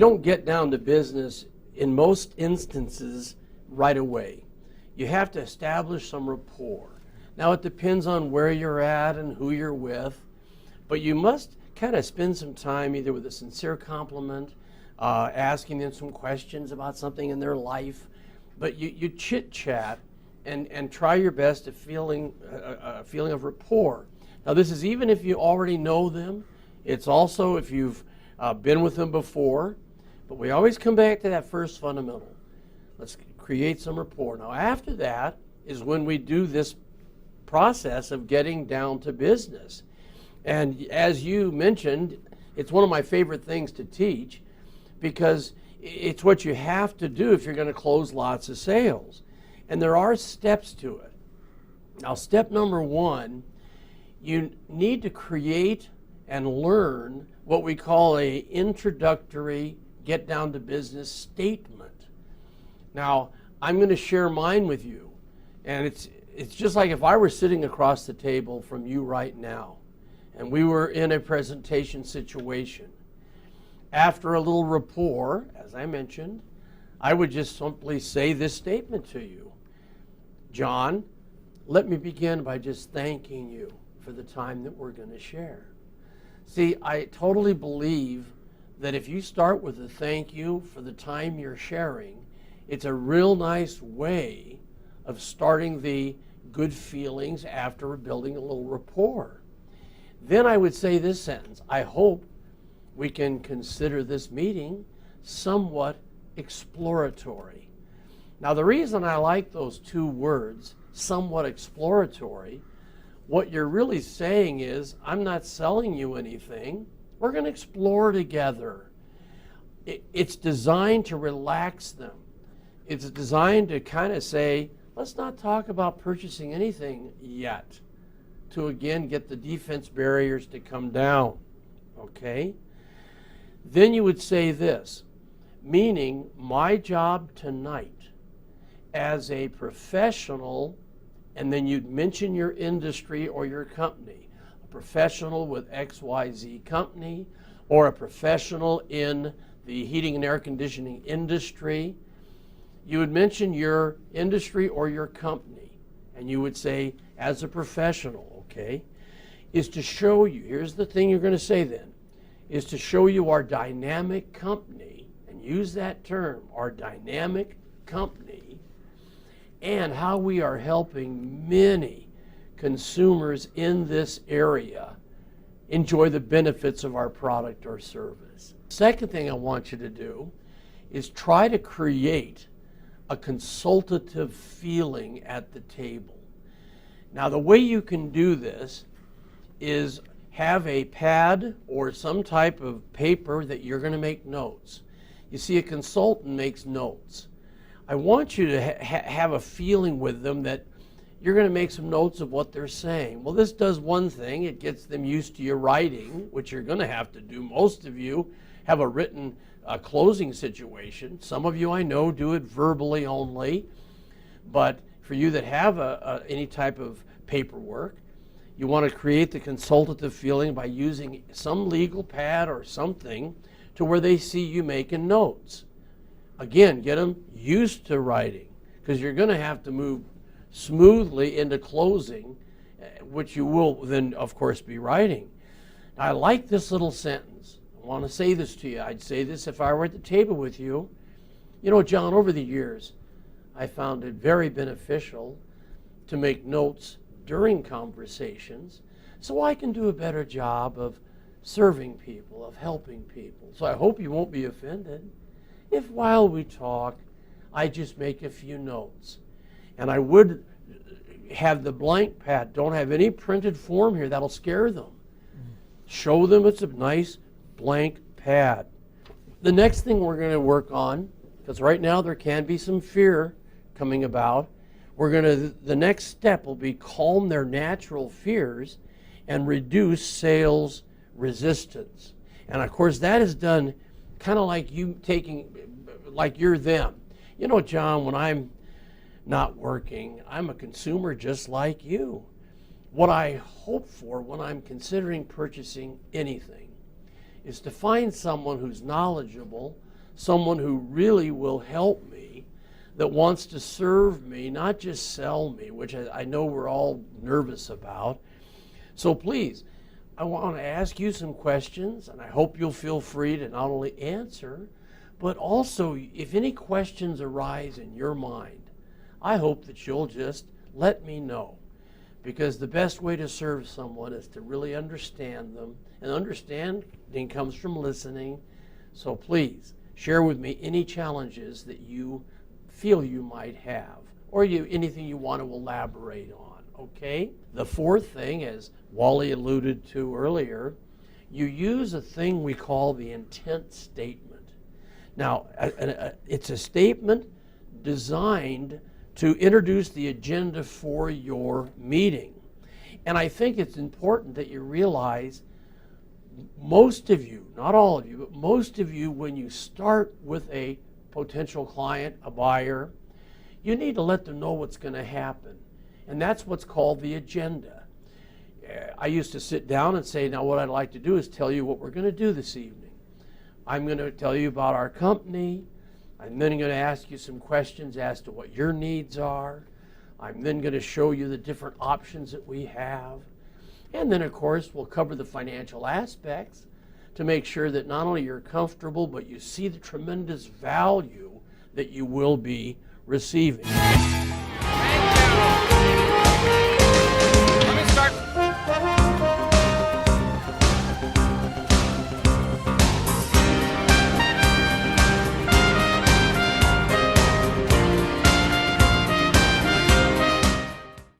don't get down to business in most instances right away. You have to establish some rapport. Now it depends on where you're at and who you're with, but you must kind of spend some time either with a sincere compliment, asking them some questions about something in their life, but you chit-chat and try your best at feeling a feeling of rapport. Now this is even if you already know them. It's also if you've been with them before, but we always come back to that first fundamental. Let's create some rapport. Now after that is when we do this process of getting down to business. And as you mentioned, it's one of my favorite things to teach because it's what you have to do if you're going to close lots of sales. And there are steps to it. Now, step number one, you need to create and learn what we call an introductory get down to business statement. Now, I'm going to share mine with you. And it's just like if I were sitting across the table from you right now, and we were in a presentation situation. After a little rapport, as I mentioned, I would just simply say this statement to you. John, let me begin by just thanking you for the time that we're going to share. See, I totally believe that if you start with a thank you for the time you're sharing, it's a real nice way of starting the good feelings after building a little rapport. Then I would say this sentence, I hope we can consider this meeting somewhat exploratory. Now the reason I like those two words, somewhat exploratory, what you're really saying is, I'm not selling you anything, we're going to explore together. It's designed to relax them. It's designed to kind of say, let's not talk about purchasing anything yet, to again get the defense barriers to come down, okay? Then you would say this, meaning my job tonight as a professional, and then you'd mention your industry or your company, a professional with XYZ company, or a professional in the heating and air conditioning industry. You would mention your industry or your company, and you would say, as a professional, okay, is to show you, here's the thing you're going to say then, is to show you our dynamic company, and use that term, our dynamic company, and how we are helping many consumers in this area enjoy the benefits of our product or service. Second thing I want you to do is try to create a consultative feeling at the table. Now the way you can do this is have a pad or some type of paper that you're going to make notes. You see, a consultant makes notes. I want you to have a feeling with them that you're going to make some notes of what they're saying. Well, this does one thing. It gets them used to your writing, which you're going to have to do. Most of you have a written closing situation. Some of you I know do it verbally only, but for you that have any type of paperwork, you want to create the consultative feeling by using some legal pad or something to where they see you making notes. Again, get them used to writing, because you're going to have to move smoothly into closing, which you will then, of course, be writing. Now, I like this little sentence. I want to say this to you. I'd say this if I were at the table with you. You know, John, over the years, I found it very beneficial to make notes during conversations so I can do a better job of serving people, of helping people. So I hope you won't be offended if while we talk, I just make a few notes. And I would have the blank pad. Don't have any printed form here. That'll scare them. Show them it's a nice blank pad. The next thing we're going to work on, because right now there can be some fear coming about, the next step will be calm their natural fears and reduce sales resistance. And of course that is done kind of like like you're them. You know, John, when I'm not working, I'm a consumer just like you. What I hope for when I'm considering purchasing anything is to find someone who's knowledgeable someone who really will help me, that wants to serve me, not just sell me, which I know we're all nervous about. So please, I want to ask you some questions, and I hope you'll feel free to not only answer, but also if any questions arise in your mind, I hope that you'll just let me know. Because the best way to serve someone is to really understand them, and understanding comes from listening. So please, share with me any challenges that you feel you might have, or anything you want to elaborate on, okay? The fourth thing, as Wally alluded to earlier, you use a thing we call the intent statement. Now, it's a statement designed to introduce the agenda for your meeting. And I think it's important that you realize most of you, not all of you, but most of you, when you start with a potential client, a buyer, you need to let them know what's going to happen. And that's what's called the agenda. I used to sit down and say, now what I'd like to do is tell you what we're going to do this evening. I'm going to tell you about our company. I'm then going to ask you some questions as to what your needs are. I'm then going to show you the different options that we have. And then, of course, we'll cover the financial aspects to make sure that not only you're comfortable, but you see the tremendous value that you will be receiving.